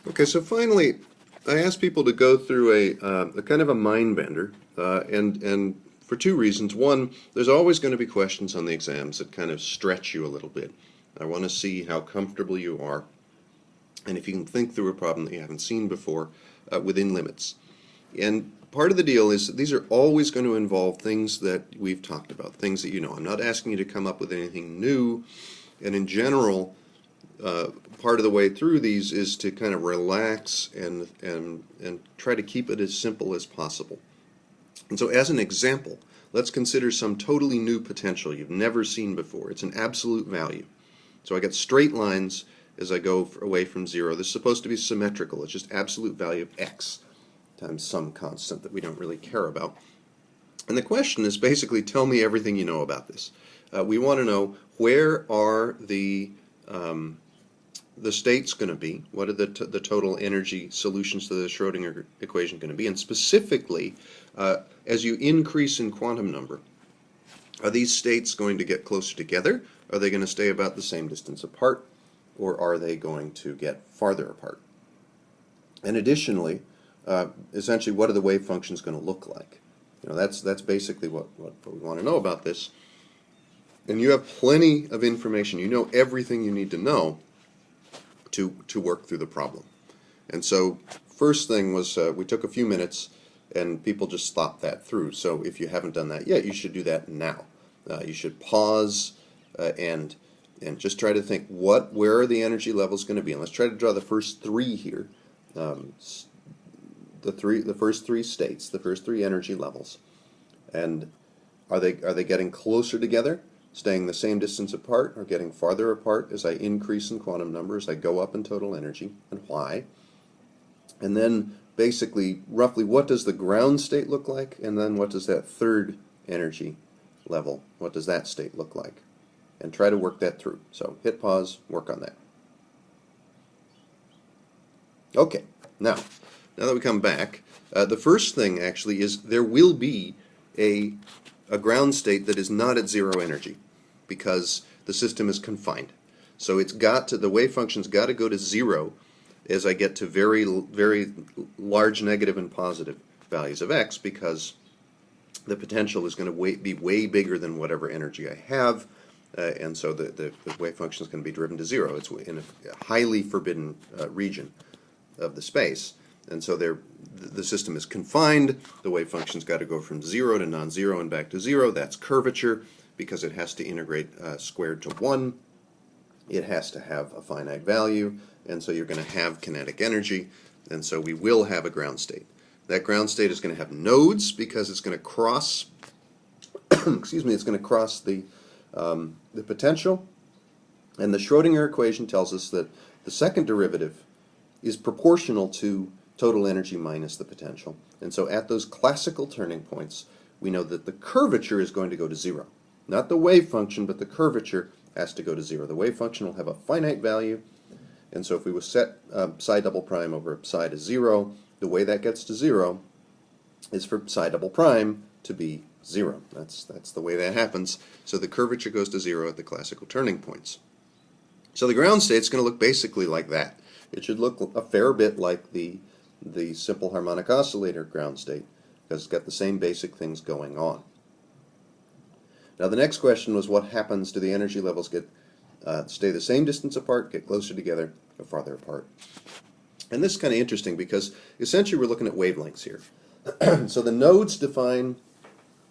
Okay, so finally, I asked people to go through a kind of a mind bender, and for two reasons. One, there's always going to be questions on the exams that kind of stretch you a little bit. I want to see how comfortable you are, and if you can think through a problem that you haven't seen before within limits. And part of the deal is that these are always going to involve things that we've talked about, things that you know. I'm not asking you to come up with anything new, and in general, part of the way through these is to kind of relax and try to keep it as simple as possible. And so as an example, let's consider some totally new potential you've never seen before. It's an absolute value. So I got straight lines as I go away from zero. This is supposed to be symmetrical. It's just absolute value of x times some constant that we don't really care about. And the question is basically, tell me everything you know about this. We want to know, where are the states going to be? What are the total energy solutions to the Schrodinger equation going to be? And specifically, as you increase in quantum number, are these states going to get closer together? Are they going to stay about the same distance apart? Or are they going to get farther apart? And additionally, essentially, what are the wave functions going to look like? You know, that's basically what we want to know about this. And you have plenty of information. You know everything you need to know to work through the problem. And so first thing was we took a few minutes and people just thought that through. So if you haven't done that yet, you should do that now. You should pause and just try to think, where are the energy levels going to be? And let's try to draw the first three here. The first three states, the first three energy levels. And are they getting closer together, staying the same distance apart, or getting farther apart as I increase in quantum numbers, I go up in total energy, and why? And then basically, roughly, what does the ground state look like? And then what does that third energy level, what does that state look like? And try to work that through. So hit pause, work on that. Okay, now that we come back, the first thing actually is there will be a ground state that is not at zero energy because the system is confined. So the wave function's got to go to zero as I get to very, very large negative and positive values of x, because the potential is going to be way bigger than whatever energy I have, and so the wave function is going to be driven to zero. It's in a highly forbidden region of the space. And so the system is confined. The wave function's got to go from zero to non-zero and back to zero. That's curvature, because it has to integrate squared to 1. It has to have a finite value, and so you're going to have kinetic energy, and so we will have a ground state. That ground state is going to have nodes because it's going to cross excuse me, it's going to cross the potential, and the Schrodinger equation tells us that the second derivative is proportional to total energy minus the potential. And so at those classical turning points, we know that the curvature is going to go to zero. Not the wave function, but the curvature has to go to zero. The wave function will have a finite value, and so if we would set psi double prime over psi to zero, the way that gets to zero is for psi double prime to be zero. That's the way that happens. So the curvature goes to zero at the classical turning points. So the ground state is going to look basically like that. It should look a fair bit like the simple harmonic oscillator ground state, because it's got the same basic things going on. Now the next question was, what happens? Do the energy levels stay the same distance apart, get closer together, go farther apart? And this is kind of interesting because essentially we're looking at wavelengths here. So the nodes define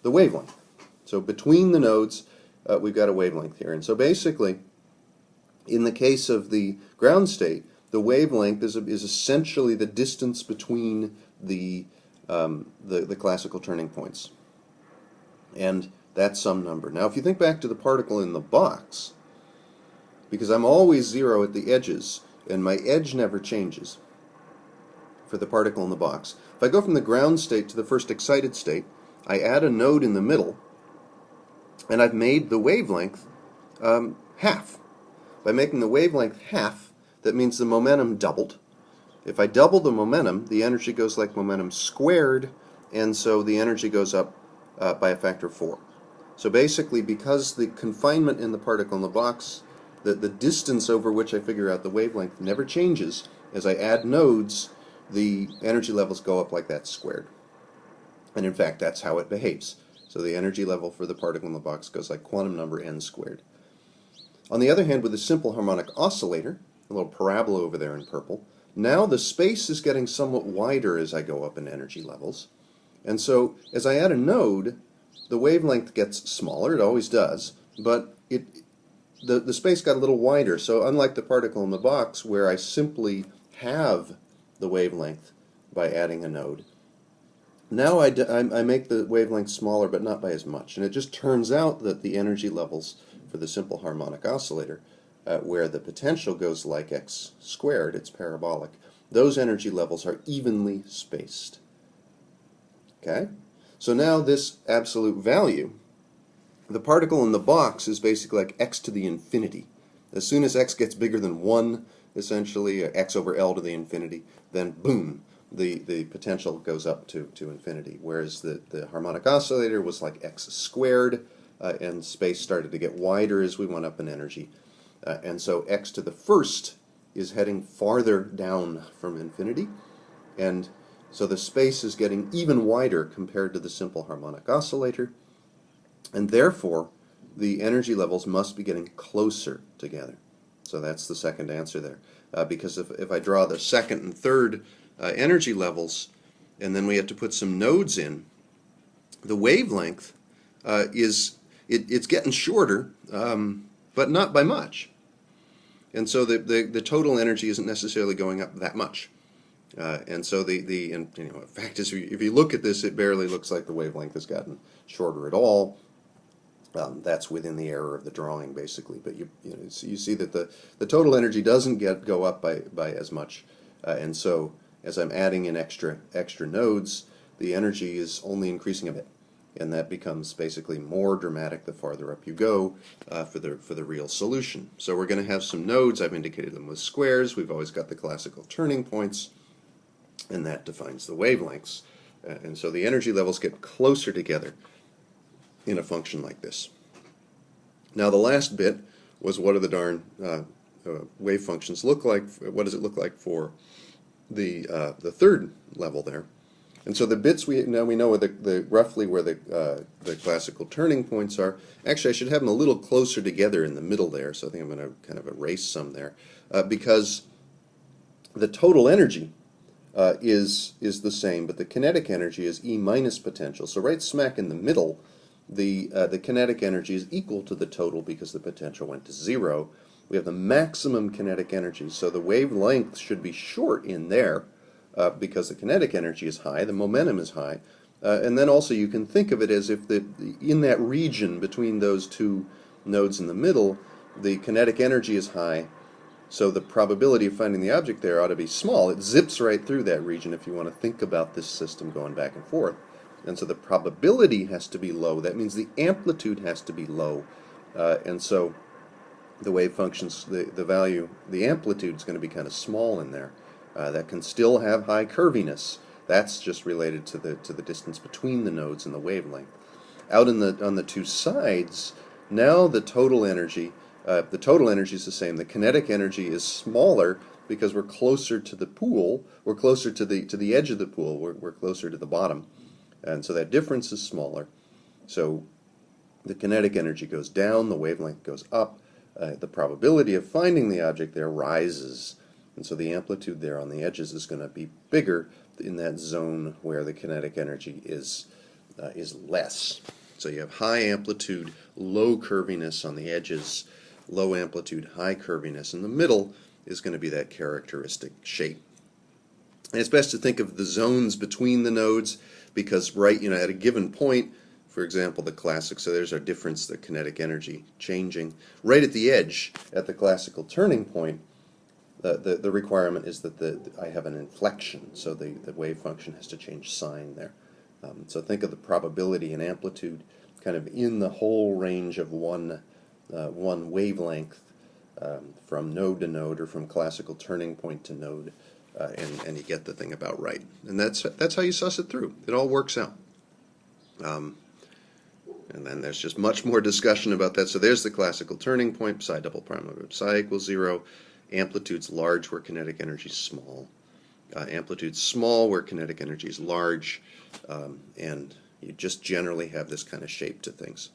the wavelength. So between the nodes, we've got a wavelength here. And so basically, in the case of the ground state, the wavelength is essentially the distance between the classical turning points. And that's some number. Now, if you think back to the particle in the box, because I'm always zero at the edges, and my edge never changes for the particle in the box. If I go from the ground state to the first excited state, I add a node in the middle, and I've made the wavelength half. By making the wavelength half, that means the momentum doubled. If I double the momentum, the energy goes like momentum squared, and so the energy goes up by a factor of 4. So basically, because the confinement in the particle in the box, the distance over which I figure out the wavelength never changes, as I add nodes, the energy levels go up like that squared. And in fact, that's how it behaves. So the energy level for the particle in the box goes like quantum number n squared. On the other hand, with a simple harmonic oscillator, a little parabola over there in purple, now the space is getting somewhat wider as I go up in energy levels. And so as I add a node, the wavelength gets smaller, it always does, but the space got a little wider. So unlike the particle in the box where I simply have the wavelength by adding a node, now I make the wavelength smaller, but not by as much. And it just turns out that the energy levels for the simple harmonic oscillator, where the potential goes like x squared, it's parabolic, those energy levels are evenly spaced. Okay? So now this absolute value, the particle in the box is basically like x to the infinity. As soon as x gets bigger than 1, essentially, x over L to the infinity, then boom, the potential goes up to infinity. Whereas the harmonic oscillator was like x squared, and space started to get wider as we went up in energy. And so x to the first is heading farther down from infinity, and so the space is getting even wider compared to the simple harmonic oscillator, and therefore the energy levels must be getting closer together. So that's the second answer there. Because if I draw the second and third energy levels, and then we have to put some nodes in, the wavelength it's getting shorter, but not by much. And so the total energy isn't necessarily going up that much. And so the fact is, if you look at this, it barely looks like the wavelength has gotten shorter at all. That's within the error of the drawing, basically. But you see that the total energy doesn't go up by as much, and so as I'm adding in extra nodes, the energy is only increasing a bit, and that becomes basically more dramatic the farther up you go for the real solution. So we're going to have some nodes. I've indicated them with squares. We've always got the classical turning points, and that defines the wavelengths. And so the energy levels get closer together in a function like this. Now the last bit was, what do the darn wave functions look like? What does it look like for the third level there? And so the bits we know where roughly where the classical turning points are. Actually, I should have them a little closer together in the middle there. So I think I'm going to kind of erase some there, because the total energy is the same, but the kinetic energy is E minus potential. So right smack in the middle, the kinetic energy is equal to the total because the potential went to 0. We have the maximum kinetic energy, so the wavelength should be short in there because the kinetic energy is high, the momentum is high, and then also you can think of it as if in that region between those two nodes in the middle, the kinetic energy is high, so the probability of finding the object there ought to be small. It zips right through that region if you want to think about this system going back and forth. And so the probability has to be low. That means the amplitude has to be low. And so the wave functions, the amplitude is going to be kind of small in there. That can still have high curviness. That's just related to the distance between the nodes and the wavelength. Out on the two sides, now the total energy is the same. The kinetic energy is smaller because we're closer to the pool. We're closer to the edge of the pool. We're closer to the bottom. And so that difference is smaller. So the kinetic energy goes down, the wavelength goes up, the probability of finding the object there rises. And so the amplitude there on the edges is going to be bigger in that zone where the kinetic energy is less. So you have high amplitude, low curviness on the edges, low amplitude, high curviness. In the middle is going to be that characteristic shape. And it's best to think of the zones between the nodes, because at a given point, for example, the classic, so there's our difference, the kinetic energy changing. Right at the edge, at the classical turning point, the requirement is that I have an inflection, so the wave function has to change sign there. So think of the probability and amplitude kind of in the whole range of one wavelength from node to node, or from classical turning point to node. And you get the thing about right. And that's how you suss it through. It all works out. And then there's just much more discussion about that. So there's the classical turning point, psi double prime of psi equals 0. amplitudes large where kinetic energy is small, amplitudes small where kinetic energy is large, and you just generally have this kind of shape to things.